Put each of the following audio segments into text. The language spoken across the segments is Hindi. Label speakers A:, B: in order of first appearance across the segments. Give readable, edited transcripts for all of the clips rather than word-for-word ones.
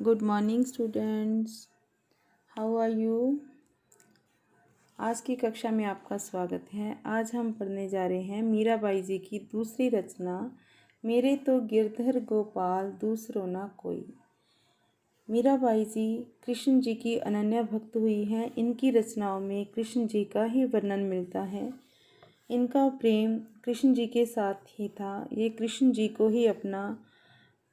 A: Good morning students, how are you. आज की कक्षा में आपका स्वागत है। आज हम पढ़ने जा रहे हैं मीराबाई जी की दूसरी रचना मेरे तो गिरधर गोपाल दूसरो ना कोई। मीराबाई जी कृष्ण जी की अनन्या भक्त हुई हैं। इनकी रचनाओं में कृष्ण जी का ही वर्णन मिलता है। इनका प्रेम कृष्ण जी के साथ ही था। ये कृष्ण जी को ही अपना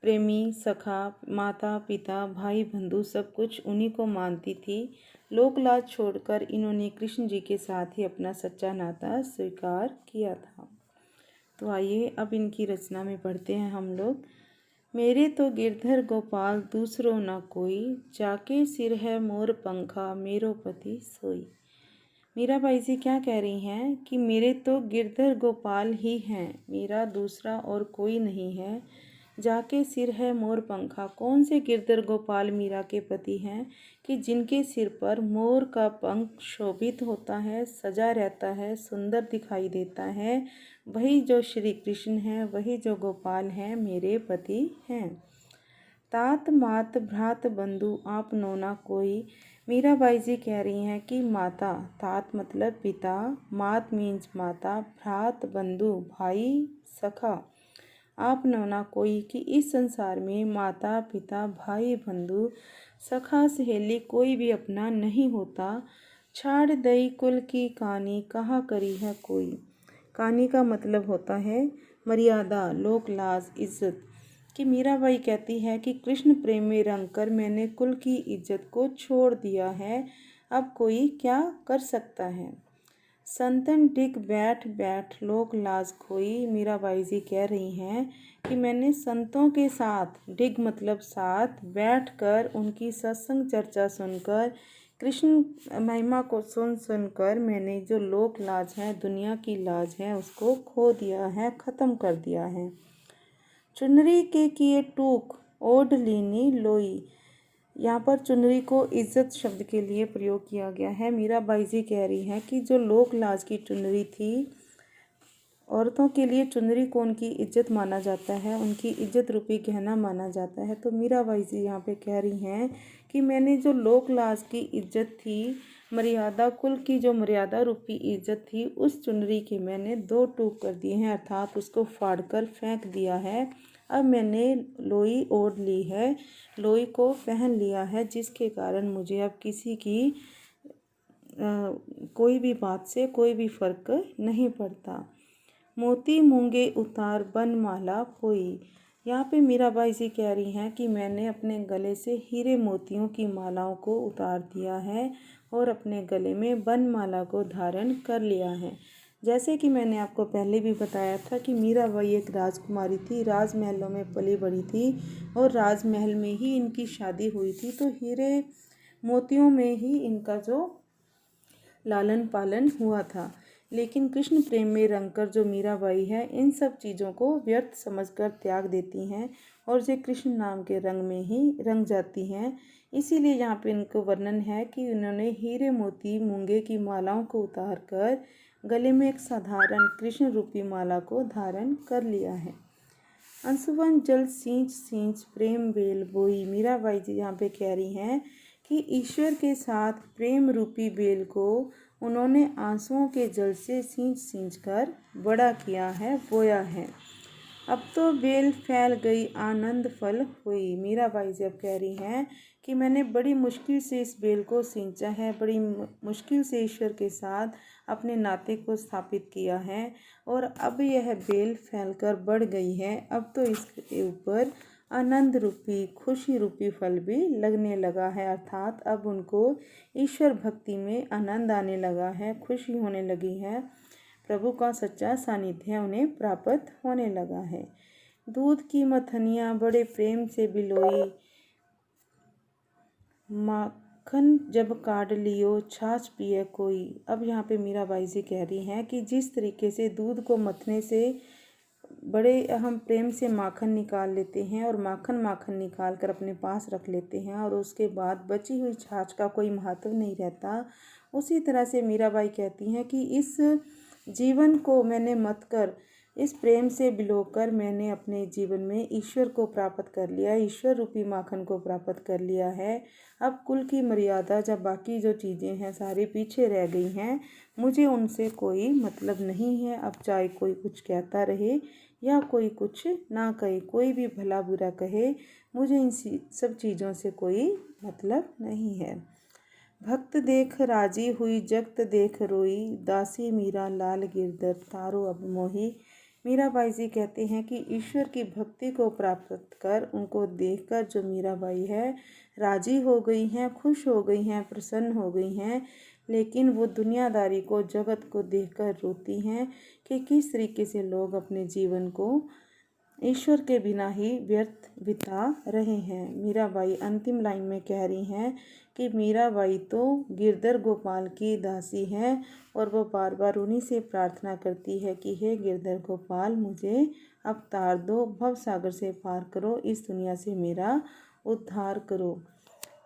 A: प्रेमी, सखा, माता पिता, भाई बंधु सब कुछ उन्हीं को मानती थी। लोक लाज छोड़कर इन्होंने कृष्ण जी के साथ ही अपना सच्चा नाता स्वीकार किया था। तो आइए अब इनकी रचना में पढ़ते हैं हम लोग। मेरे तो गिरधर गोपाल दूसरो न कोई, जाके सिर है मोर पंखा मेरो पति सोई। मीराबाई जी क्या कह रही हैं कि मेरे तो गिरधर गोपाल ही हैं, मेरा दूसरा और कोई नहीं है। जाके सिर है मोर पंखा, कौन से गिरधर गोपाल मीरा के पति हैं कि जिनके सिर पर मोर का पंख शोभित होता है, सजा रहता है, सुंदर दिखाई देता है। वही जो श्री कृष्ण हैं, वही जो गोपाल हैं, मेरे पति हैं। तात मात भ्रात बंधु आप नोना कोई। मीराबाई जी कह रही हैं कि माता, तात मतलब पिता, मात मीन्स माता, भ्रात बंधु भाई सखा, आप नोना कोई कि इस संसार में माता पिता भाई बंधु सखा सहेली कोई भी अपना नहीं होता। छाड़ दई कुल की कहानी कहाँ करी है कोई। कहानी का मतलब होता है मर्यादा, लोक लाज, इज्जत। कि मीराबाई कहती है कि कृष्ण प्रेम में रंग कर मैंने कुल की इज्जत को छोड़ दिया है, अब कोई क्या कर सकता है। संतन डिग बैठ बैठ लोक लाज खोई। मीराबाई जी कह रही हैं कि मैंने संतों के साथ, डिग मतलब साथ, बैठकर उनकी सत्संग चर्चा सुनकर, कृष्ण महिमा को सुनकर मैंने जो लोक लाज है, दुनिया की लाज है, उसको खो दिया है, ख़त्म कर दिया है। चुनरी के किए टूक ओढ़ लीनी लोई। यहाँ पर चुनरी को इज्जत शब्द के लिए प्रयोग किया गया है। मीराबाई जी कह रही हैं कि जो लोक लाज की चुनरी थी, औरतों के लिए चुनरी को उनकी इज्जत माना जाता है, उनकी इज्जत रूपी गहना माना जाता है। तो मीराबाई जी यहाँ पे कह रही हैं कि मैंने जो लोक लाज की इज्जत थी, मर्यादा, कुल की जो मर्यादा रूपी इज्जत थी, उस चुनरी के मैंने दो टूक कर दिए हैं, अर्थात उसको फाड़कर फेंक दिया है। अब मैंने लोई ओढ़ ली है, लोई को पहन लिया है, जिसके कारण मुझे अब किसी की कोई भी बात से कोई भी फर्क नहीं पड़ता। मोती मूंगे उतार बन माला पोई। यहाँ पे मीराबाई जी कह रही हैं कि मैंने अपने गले से हीरे मोतियों की मालाओं को उतार दिया है और अपने गले में बनमाला को धारण कर लिया है। जैसे कि मैंने आपको पहले भी बताया था कि मीराबाई एक राजकुमारी थी, राजमहलों में पली बड़ी थी और राजमहल में ही इनकी शादी हुई थी। तो हीरे मोतियों में ही इनका जो लालन पालन हुआ था। लेकिन कृष्ण प्रेम में रंगकर जो मीराबाई है, इन सब चीज़ों को व्यर्थ समझकर त्याग देती हैं और जो कृष्ण नाम के रंग में ही रंग जाती हैं। इसीलिए यहाँ पे इनको वर्णन है कि उन्होंने हीरे मोती मूंगे की मालाओं को उतार कर गले में एक साधारण कृष्ण रूपी माला को धारण कर लिया है। अंशुवन जल सींच सींच प्रेम बेल बोई। मीराबाई जी यहाँ पे कह रही हैं कि ईश्वर के साथ प्रेम रूपी बेल को उन्होंने आंसुओं के जल से सींच सींच कर बड़ा किया है, बोया है। अब तो बेल फैल गई आनंद फल हुई। मीराबाई जी अब कह रही हैं कि मैंने बड़ी मुश्किल से इस बेल को सींचा है, बड़ी मुश्किल से ईश्वर के साथ अपने नाते को स्थापित किया है और अब यह बेल फैलकर बढ़ गई है। अब तो इसके ऊपर आनंद रूपी, खुशी रूपी फल भी लगने लगा है, अर्थात अब उनको ईश्वर भक्ति में आनंद आने लगा है, खुशी होने लगी है, प्रभु का सच्चा सानिध्य उन्हें प्राप्त होने लगा है। दूध की मथनियाँ बड़े प्रेम से बिलोई, माखन जब काढ़ लियो छाछ पिए कोई। अब यहाँ पे मीराबाई जी कह रही हैं कि जिस तरीके से दूध को मथने से बड़े हम प्रेम से माखन निकाल लेते हैं और माखन निकाल कर अपने पास रख लेते हैं और उसके बाद बची हुई छाछ का कोई महत्व नहीं रहता, उसी तरह से मीराबाई कहती हैं कि इस जीवन को मैंने मत कर इस प्रेम से बिलोकर मैंने अपने जीवन में ईश्वर को प्राप्त कर लिया, ईश्वर रूपी माखन को प्राप्त कर लिया है। अब कुल की मर्यादा, जब बाकी जो चीज़ें हैं सारी पीछे रह गई हैं, मुझे उनसे कोई मतलब नहीं है। अब चाहे कोई कुछ कहता रहे या कोई कुछ ना कहे, कोई भी भला बुरा कहे, मुझे इन सब चीज़ों से कोई मतलब नहीं है। भक्त देख राजी हुई, जगत देख रोई, दासी मीरा लाल गिरधर तारो अब मोही। मीराबाई जी कहते हैं कि ईश्वर की भक्ति को प्राप्त कर, उनको देखकर जो मीराबाई है राजी हो गई हैं, खुश हो गई हैं, प्रसन्न हो गई हैं, लेकिन वो दुनियादारी को, जगत को देखकर रोती हैं कि किस तरीके से लोग अपने जीवन को ईश्वर के बिना ही व्यर्थ बिता रहे हैं। मीराबाई अंतिम लाइन में कह रही हैं कि मीराबाई तो गिरधर गोपाल की दासी हैं और वो बार बार उन्हीं से प्रार्थना करती है कि हे गिरधर गोपाल, मुझे अब तार दो, भव सागर से पार करो, इस दुनिया से मेरा उद्धार करो।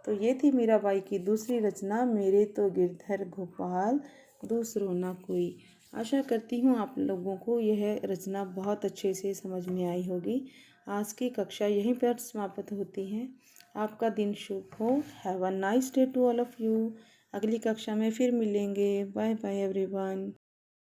A: तो ये थी मीराबाई की दूसरी रचना, मेरे तो गिरधर गोपाल दूसरों ना कोई। आशा करती हूँ आप लोगों को यह रचना बहुत अच्छे से समझ में आई होगी। आज की कक्षा यहीं पर समाप्त होती है। आपका दिन शुभ हो। Have a nice day to all of you. अगली कक्षा में फिर मिलेंगे। Bye bye everyone.